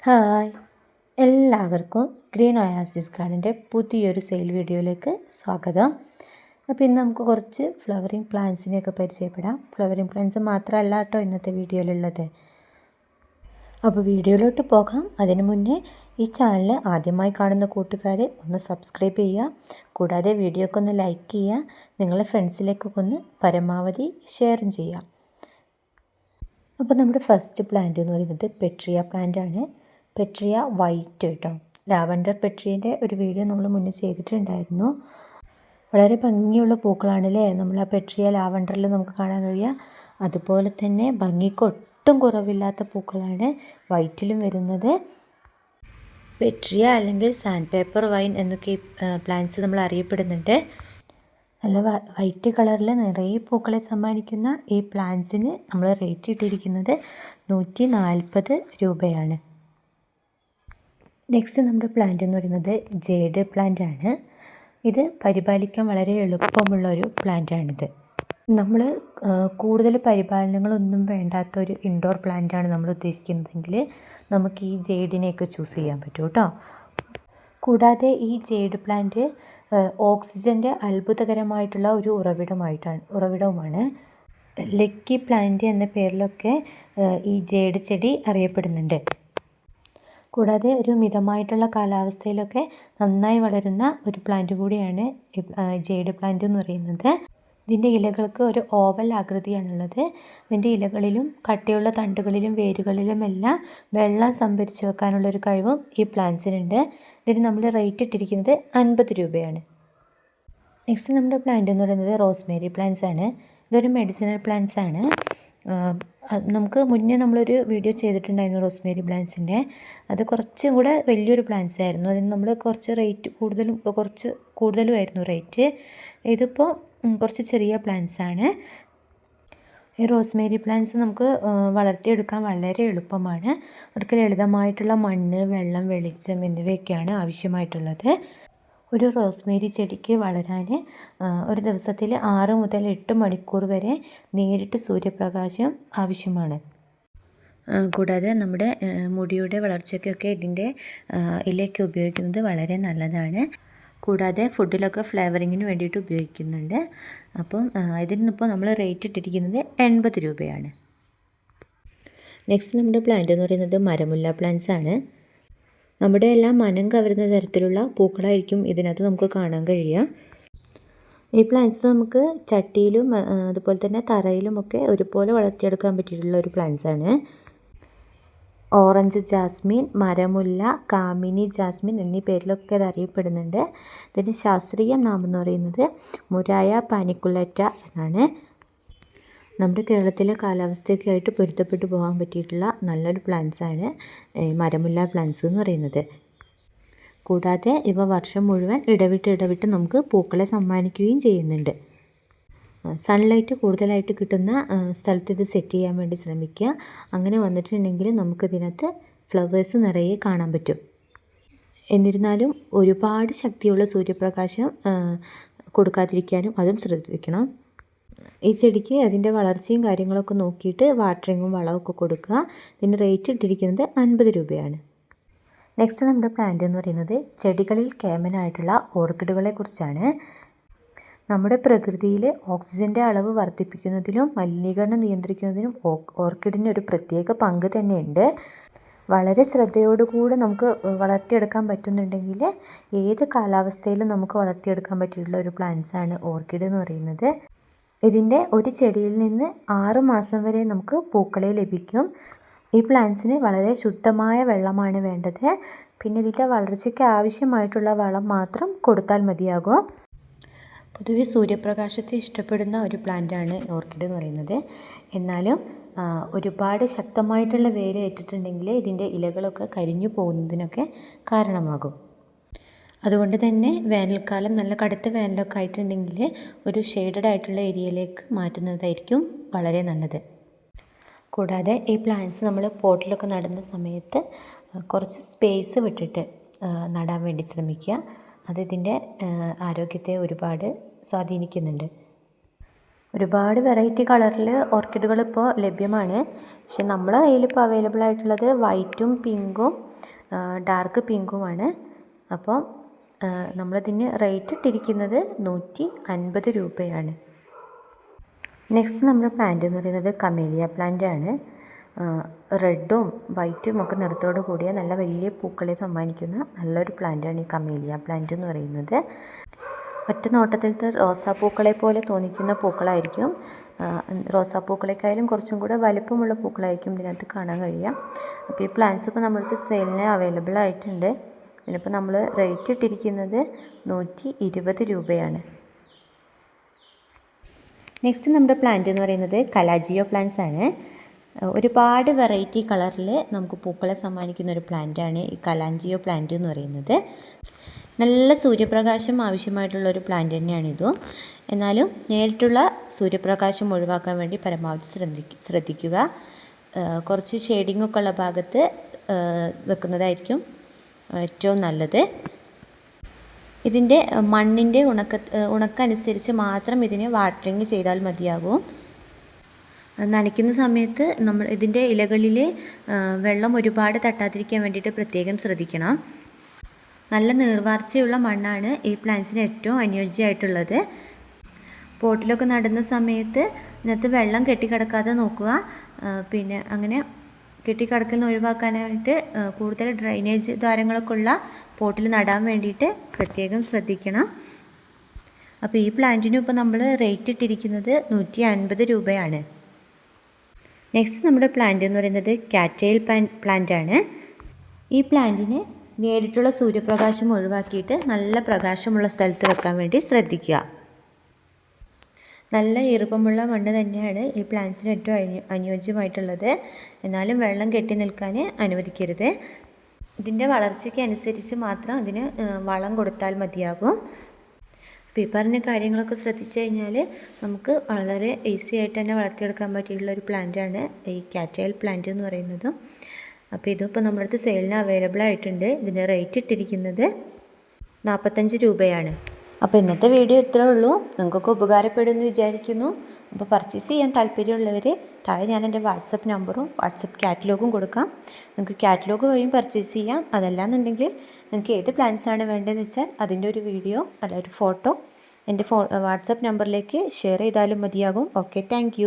Hi, എല്ലാവർക്കും green oasis ഗാർഡൻ്റെ പുതിയൊരു sale വീഡിയോയിലേക്ക് സ്വാഗതം. അപ്പോൾ ഇന്ന് നമുക്ക് കുറച്ച് ഫ്ലവറിങ് പ്ലാന്റ്സിനെയൊക്കെ പരിചയപ്പെടാം. ഫ്ലവറിങ് പ്ലാന്റ്സ് മാത്രമല്ല കേട്ടോ ഇന്നത്തെ വീഡിയോയിലുള്ളത്. അപ്പോൾ വീഡിയോയിലോട്ട് പോകാം. അതിനു മുന്നേ ഈ ചാനൽ ആദ്യമായി കാണുന്ന കൂട്ടുകാർ ഒന്ന് സബ്സ്ക്രൈബ് ചെയ്യുക. കൂടാതെ വീഡിയോക്ക് ഒന്ന് ലൈക്ക് ചെയ്യുക. നിങ്ങളുടെ ഫ്രണ്ട്സിലേക്കൊക്കെ ഒന്ന് പരമാവധി ഷെയറും ചെയ്യുക. അപ്പോൾ നമ്മുടെ ഫസ്റ്റ് പ്ലാന്റ് എന്ന് പറയുന്നത് പെട്രിയ പ്ലാന്റ് ആണ്. പെട്രിയ വൈറ്റ് കേട്ടോ. ലാവൻഡർ പെട്രിയൻ്റെ ഒരു വീഡിയോ നമ്മൾ മുന്നേ ചെയ്തിട്ടുണ്ടായിരുന്നു. വളരെ ഭംഗിയുള്ള പൂക്കളാണല്ലേ നമ്മൾ ആ പെട്രിയ ലാവൻഡറിൽ നമുക്ക് കാണാൻ കഴിയുക. അതുപോലെ തന്നെ ഭംഗിക്ക് ഒട്ടും കുറവില്ലാത്ത പൂക്കളാണ് വൈറ്റിലും വരുന്നത്. പെട്രിയ അല്ലെങ്കിൽ സാൻഡ് പേപ്പർ വൈൻ എന്നൊക്കെ പ്ലാന്റ്സ് നമ്മൾ അറിയപ്പെടുന്നുണ്ട്. നല്ല വൈറ്റ് കളറിൽ നിറയെ പൂക്കളെ സമ്മാനിക്കുന്ന ഈ പ്ലാന്റ്സിന് നമ്മൾ റേറ്റ് ഇട്ടിരിക്കുന്നത് 140 രൂപയാണ്. നെക്സ്റ്റ് നമ്മുടെ പ്ലാന്റ് എന്ന് പറയുന്നത് ജേഡ് പ്ലാന്റ് ആണ്. ഇത് പരിപാലിക്കാൻ വളരെ എളുപ്പമുള്ള ഒരു പ്ലാന്റാണിത്. നമ്മൾ കൂടുതൽ പരിപാലനങ്ങളൊന്നും വേണ്ടാത്ത ഒരു ഇൻഡോർ പ്ലാന്റാണ് നമ്മൾ ഉദ്ദേശിക്കുന്നതെങ്കിൽ നമുക്ക് ഈ ജേഡിനെയൊക്കെ ചൂസ് ചെയ്യാൻ പറ്റും കേട്ടോ. കൂടാതെ ഈ ജേഡ് പ്ലാന്റ് ഓക്സിജൻ്റെ അത്ഭുതകരമായിട്ടുള്ള ഒരു ഉറവിടവുമാണ്. ലക്കി പ്ലാന്റ് എന്ന പേരിലൊക്കെ ഈ ജേഡ് ചെടി അറിയപ്പെടുന്നുണ്ട്. കൂടാതെ ഒരു മിതമായിട്ടുള്ള കാലാവസ്ഥയിലൊക്കെ നന്നായി വളരുന്ന ഒരു പ്ലാന്റ് കൂടിയാണ് ജേഡ് പ്ലാന്റ് എന്ന് പറയുന്നത്. ഇതിൻ്റെ ഇലകൾക്ക് ഒരു ഓവൽ ആകൃതിയാണുള്ളത്. ഇതിൻ്റെ ഇലകളിലും കട്ടിയുള്ള തണ്ടുകളിലും വേരുകളിലുമെല്ലാം വെള്ളം സംഭരിച്ച് വെക്കാനുള്ളൊരു കഴിവും ഈ പ്ലാന്റ്സിനുണ്ട്. ഇതിന് നമ്മൾ റേറ്റ് ഇട്ടിരിക്കുന്നത് 50 രൂപയാണ്. നെക്സ്റ്റ് നമ്മുടെ പ്ലാന്റ് എന്ന് പറയുന്നത് റോസ്മേരി പ്ലാന്റ്സ് ആണ്. ഇതൊരു മെഡിസിനൽ പ്ലാന്റ്സ് ആണ്. നമുക്ക് മുന്നേ നമ്മളൊരു വീഡിയോ ചെയ്തിട്ടുണ്ടായിരുന്നു റോസ്മേരി പ്ലാന്റ്സിൻ്റെ. അത് കുറച്ചും കൂടെ വലിയൊരു പ്ലാന്റ്സ് ആയിരുന്നു. അതിന് നമ്മൾ കുറച്ച് റേറ്റ് കൂടുതലുമായിരുന്നു റേറ്റ്. ഇതിപ്പോൾ കുറച്ച് ചെറിയ പ്ലാന്റ്സ് ആണ്. ഈ റോസ്മേരി പ്ലാന്റ്സ് നമുക്ക് വളർത്തിയെടുക്കാൻ വളരെ എളുപ്പമാണ്. അവർക്ക് ലളിതമായിട്ടുള്ള മണ്ണ്, വെള്ളം, വെളിച്ചം എന്നിവയൊക്കെയാണ് ആവശ്യമായിട്ടുള്ളത്. ഒരു റോസ്മേരി ചെടിക്ക് വളരാൻ ഒരു ദിവസത്തിൽ 6 മുതൽ 8 മണിക്കൂർ വരെ നേരിട്ട് സൂര്യപ്രകാശം ആവശ്യമാണ്. കൂടാതെ നമ്മുടെ മുടിയുടെ വളർച്ചയ്ക്കൊക്കെ ഇതിൻ്റെ ഇലയൊക്കെ ഉപയോഗിക്കുന്നത് വളരെ നല്ലതാണ്. കൂടാതെ ഫുഡിലൊക്കെ ഫ്ലേവറിങ്ങിന് വേണ്ടിയിട്ട് ഉപയോഗിക്കുന്നുണ്ട്. അപ്പം ഇതിനിപ്പോൾ നമ്മൾ റേറ്റ് ഇട്ടിരിക്കുന്നത് 80 രൂപയാണ്. നെക്സ്റ്റ് നമ്മുടെ പ്ലാന്റ് എന്ന് പറയുന്നത് മരമുല്ല പ്ലാന്റ്സ് ആണ്. നമ്മുടെ എല്ലാം മനം കവരുന്ന തരത്തിലുള്ള പൂക്കളായിരിക്കും ഇതിനകത്ത് നമുക്ക് കാണാൻ കഴിയുക. ഈ പ്ലാന്റ്സ് നമുക്ക് ചട്ടിയിലും അതുപോലെ തന്നെ തറയിലുമൊക്കെ ഒരുപോലെ വളർത്തിയെടുക്കാൻ പറ്റിയിട്ടുള്ള ഒരു പ്ലാന്റ്സ് ആണ്. ഓറഞ്ച് ജാസ്മിൻ, മരമുല്ല, കാമിനി ജാസ്മിൻ എന്നീ പേരിലൊക്കെ അത് അറിയപ്പെടുന്നുണ്ട്. ഇതിൻ്റെ ശാസ്ത്രീയ നാമം എന്ന് പറയുന്നത് മുരായ പാനിക്കുലറ്റ എന്നാണ്. നമ്മുടെ കേരളത്തിലെ കാലാവസ്ഥയൊക്കെ ആയിട്ട് പൊരുത്തപ്പെട്ടു പോകാൻ പറ്റിയിട്ടുള്ള നല്ലൊരു പ്ലാന്റ്സ് ആണ് മരമുല്ല പ്ലാന്റ്സ് എന്ന് പറയുന്നത്. കൂടാതെ ഇവ വർഷം മുഴുവൻ ഇടവിട്ട് നമുക്ക് പൂക്കളെ സമ്മാനിക്കുകയും ചെയ്യുന്നുണ്ട്. സൺലൈറ്റ് കൂടുതലായിട്ട് കിട്ടുന്ന സ്ഥലത്ത് ഇത് സെറ്റ് ചെയ്യാൻ വേണ്ടി ശ്രമിക്കുക. അങ്ങനെ വന്നിട്ടുണ്ടെങ്കിൽ നമുക്കിതിനകത്ത് ഫ്ലവേഴ്സ് നിറയെ കാണാൻ പറ്റും. എന്നിരുന്നാലും ഒരുപാട് ശക്തിയുള്ള സൂര്യപ്രകാശം കൊടുക്കാതിരിക്കാനും അതും ശ്രദ്ധിക്കണം. ഈ ചെടിക്ക് അതിൻ്റെ വളർച്ചയും കാര്യങ്ങളൊക്കെ നോക്കിയിട്ട് വാട്ടറിങ്ങും വളമൊക്കെ കൊടുക്കുക. ഇതിൻ്റെ റേറ്റ് ഇട്ടിരിക്കുന്നത് 50 രൂപയാണ്. നെക്സ്റ്റ് നമ്മുടെ പ്ലാന്റ് എന്ന് പറയുന്നത് ചെടികളിൽ കേമനായിട്ടുള്ള ഓർക്കിഡുകളെ കുറിച്ചാണ്. നമ്മുടെ പ്രകൃതിയിൽ ഓക്സിജൻ്റെ അളവ് വർദ്ധിപ്പിക്കുന്നതിലും മലിനീകരണം നിയന്ത്രിക്കുന്നതിനും ഓർക്കിഡിന് ഒരു പ്രത്യേക പങ്ക് തന്നെയുണ്ട്. വളരെ ശ്രദ്ധയോടുകൂടി നമുക്ക് വളർത്തിയെടുക്കാൻ പറ്റുന്നുണ്ടെങ്കിൽ ഏത് കാലാവസ്ഥയിലും നമുക്ക് വളർത്തിയെടുക്കാൻ പറ്റിയിട്ടുള്ള ഒരു പ്ലാന്റ്സാണ് ഓർക്കിഡ് എന്ന് പറയുന്നത്. ഇതിൻ്റെ ഒരു ചെടിയിൽ നിന്ന് 6 മാസം വരെ നമുക്ക് പൂക്കളെ ലഭിക്കും. ഈ പ്ലാന്റ്സിന് വളരെ ശുദ്ധമായ വെള്ളമാണ് വേണ്ടത്. പിന്നെ ഇതിൻ്റെ വളർച്ചയ്ക്ക് ആവശ്യമായിട്ടുള്ള വളം മാത്രം കൊടുത്താൽ മതിയാകും. പൊതുവെ സൂര്യപ്രകാശത്തെ ഇഷ്ടപ്പെടുന്ന ഒരു പ്ലാന്റാണ് ഓർക്കിഡ് എന്ന് പറയുന്നത്. എന്നാലും ഒരുപാട് ശക്തമായിട്ടുള്ള വെയിൽ ഏറ്റിട്ടുണ്ടെങ്കിൽ ഇതിൻ്റെ ഇലകളൊക്കെ കരിഞ്ഞു പോകുന്നതിനൊക്കെ കാരണമാകും. അതുകൊണ്ട് തന്നെ വേനൽക്കാലം നല്ല കടുത്ത വേനലൊക്കെ ആയിട്ടുണ്ടെങ്കിൽ ഒരു ഷെയ്ഡഡ് ആയിട്ടുള്ള ഏരിയയിലേക്ക് മാറ്റുന്നതായിരിക്കും വളരെ നല്ലത്. കൂടാതെ ഈ പ്ലാന്റ്സ് നമ്മൾ പോട്ടിലൊക്കെ നടുന്ന സമയത്ത് കുറച്ച് സ്പേസ് വിട്ടിട്ട് നടാൻ വേണ്ടി ശ്രമിക്കുക. അത് ഇതിൻ്റെ ആരോഗ്യത്തെ ഒരുപാട് സ്വാധീനിക്കുന്നുണ്ട്. ഒരുപാട് വെറൈറ്റി കളറിൽ ഓർക്കിഡുകൾ ഇപ്പോൾ ലഭ്യമാണ്. പക്ഷെ നമ്മളെ കയ്യിലിപ്പോൾ അവൈലബിൾ ആയിട്ടുള്ളത് വൈറ്റും പിങ്കും ഡാർക്ക് പിങ്കുമാണ്. അപ്പോൾ നമ്മളതിന് റേറ്റ് ഇട്ടിരിക്കുന്നത് 150 രൂപയാണ്. നെക്സ്റ്റ് നമ്മുടെ പ്ലാന്റ് എന്ന് പറയുന്നത് കമേലിയ പ്ലാന്റ് ആണ്. റെഡും വൈറ്റും ഒക്കെ നിറത്തോട് കൂടിയ നല്ല വലിയ പൂക്കളെ സമ്മാനിക്കുന്ന നല്ലൊരു പ്ലാന്റാണ് ഈ കമേലിയ പ്ലാന്റ് എന്ന് പറയുന്നത്. ഒറ്റ നോട്ടത്തിലത്തെ റോസാപ്പൂക്കളെ പോലെ തോന്നിക്കുന്ന പൂക്കളായിരിക്കും. റോസാപ്പൂക്കളെക്കാളും കുറച്ചും കൂടെ വലിപ്പമുള്ള പൂക്കളായിരിക്കും ഇതിനകത്ത് കാണാൻ കഴിയുക. അപ്പോൾ ഈ പ്ലാന്റ്സ് ഇപ്പോൾ നമ്മുടെ സെയിലിന് അവൈലബിൾ ആയിട്ടുണ്ട്. ഇതിനിപ്പോൾ നമ്മൾ റേറ്റ് ഇട്ടിരിക്കുന്നത് 120 രൂപയാണ്. നെക്സ്റ്റ് നമ്മുടെ പ്ലാന്റ് എന്ന് പറയുന്നത് കലാജിയോ പ്ലാന്റ്സ് ആണ്. ഒരുപാട് വെറൈറ്റി കളറിൽ നമുക്ക് പൂക്കളെ സമ്മാനിക്കുന്ന ഒരു പ്ലാന്റാണ് ഈ കലാഞ്ചിയോ പ്ലാന്റ് എന്ന് പറയുന്നത്. നല്ല സൂര്യപ്രകാശം ആവശ്യമായിട്ടുള്ള ഒരു പ്ലാന്റ് തന്നെയാണിതും. എന്നാലും നേരിട്ടുള്ള സൂര്യപ്രകാശം ഒഴിവാക്കാൻ വേണ്ടി പരമാവധി ശ്രദ്ധിക്കുക. കുറച്ച് ഷെയ്ഡിംഗ് ഒക്കെ ഉള്ള ഭാഗത്ത് വെക്കുന്നതായിരിക്കും ഏറ്റവും നല്ലത്. ഇതിൻ്റെ മണ്ണിൻ്റെ ഉണക്കനുസരിച്ച് മാത്രം ഇതിന് വാട്ടറിങ് ചെയ്താൽ മതിയാകും. നനയ്ക്കുന്ന സമയത്ത് നമ്മൾ ഇതിൻ്റെ ഇലകളിൽ വെള്ളം ഒരുപാട് തട്ടാതിരിക്കാൻ വേണ്ടിയിട്ട് പ്രത്യേകം ശ്രദ്ധിക്കണം. നല്ല നീർവാർച്ചയുള്ള മണ്ണാണ് ഈ പ്ലാന്റ്സിന് ഏറ്റവും അനുയോജ്യമായിട്ടുള്ളത്. പോട്ടിലൊക്കെ നടുന്ന സമയത്ത് ഇതിനകത്ത് വെള്ളം കെട്ടിക്കിടക്കാതെ നോക്കുക. പിന്നെ അങ്ങനെ കെട്ടിക്കിടക്കൽ ഒഴിവാക്കാനായിട്ട് കൂടുതൽ ഡ്രൈനേജ് ദ്വാരങ്ങളൊക്കെ ഉള്ള പോട്ടിൽ നടാൻ വേണ്ടിയിട്ട് പ്രത്യേകം ശ്രദ്ധിക്കണം. അപ്പോൾ ഈ പ്ലാന്റിനും ഇപ്പോൾ നമ്മൾ റേറ്റ് ഇട്ടിരിക്കുന്നത് 150 രൂപയാണ്. നെക്സ്റ്റ് നമ്മുടെ പ്ലാന്റ് എന്ന് പറയുന്നത് കാറ്റെയിൽ പ്ലാന്റ് ആണ്. ഈ പ്ലാന്റിന് നേരിട്ടുള്ള സൂര്യപ്രകാശം ഒഴിവാക്കിയിട്ട് നല്ല പ്രകാശമുള്ള സ്ഥലത്ത് വെക്കാൻ വേണ്ടി ശ്രദ്ധിക്കുക. നല്ല ഈർപ്പമുള്ള മണ്ണ് തന്നെയാണ് ഈ പ്ലാന്റ്സിന് ഏറ്റവും അനുയോജ്യമായിട്ടുള്ളത്. എന്നാലും വെള്ളം കെട്ടി നിൽക്കാൻ അനുവദിക്കരുത്. ഇതിൻ്റെ വളർച്ചയ്ക്ക് അനുസരിച്ച് മാത്രം അതിന് വളം കൊടുത്താൽ മതിയാകും. അപ്പോൾ ഈ പറഞ്ഞ കാര്യങ്ങളൊക്കെ ശ്രദ്ധിച്ചു കഴിഞ്ഞാൽ നമുക്ക് വളരെ ഈസി ആയിട്ട് തന്നെ വളർത്തിയെടുക്കാൻ പറ്റിയിട്ടുള്ള ഒരു പ്ലാന്റാണ് ഈ കാറ്റെയിൽ പ്ലാന്റ് എന്ന് പറയുന്നത്. അപ്പോൾ ഇതിപ്പോൾ നമ്മുടെ അടുത്ത് സെയിലിന് അവൈലബിൾ ആയിട്ടുണ്ട്. ഇതിൻ്റെ റേറ്റ് ഇട്ടിരിക്കുന്നത് 45 രൂപയാണ്. അപ്പോൾ ഇന്നത്തെ വീഡിയോ ഇത്രേ ഉള്ളൂ. നിങ്ങൾക്കൊക്കെ ഉപകാരപ്പെടുമെന്ന് വിചാരിക്കുന്നു. അപ്പോൾ പർച്ചേസ് ചെയ്യാൻ താല്പര്യമുള്ളവർ താഴെ ഞാൻ എൻ്റെ വാട്സപ്പ് നമ്പറും വാട്സപ്പ് കാറ്റലോഗും കൊടുക്കാം. നിങ്ങൾക്ക് കാറ്റലോഗ് വഴിയും പർച്ചേസ് ചെയ്യാം. അതല്ലാന്നുണ്ടെങ്കിൽ നിങ്ങൾക്ക് ഏത് പ്ലാൻസാണ് വേണ്ടതെന്ന് വെച്ചാൽ അതിൻ്റെ ഒരു വീഡിയോ അല്ല ഒരു ഫോട്ടോ എൻ്റെ വാട്സപ്പ് നമ്പറിലേക്ക് ഷെയർ ചെയ്താലും മതിയാകും. Okay, thank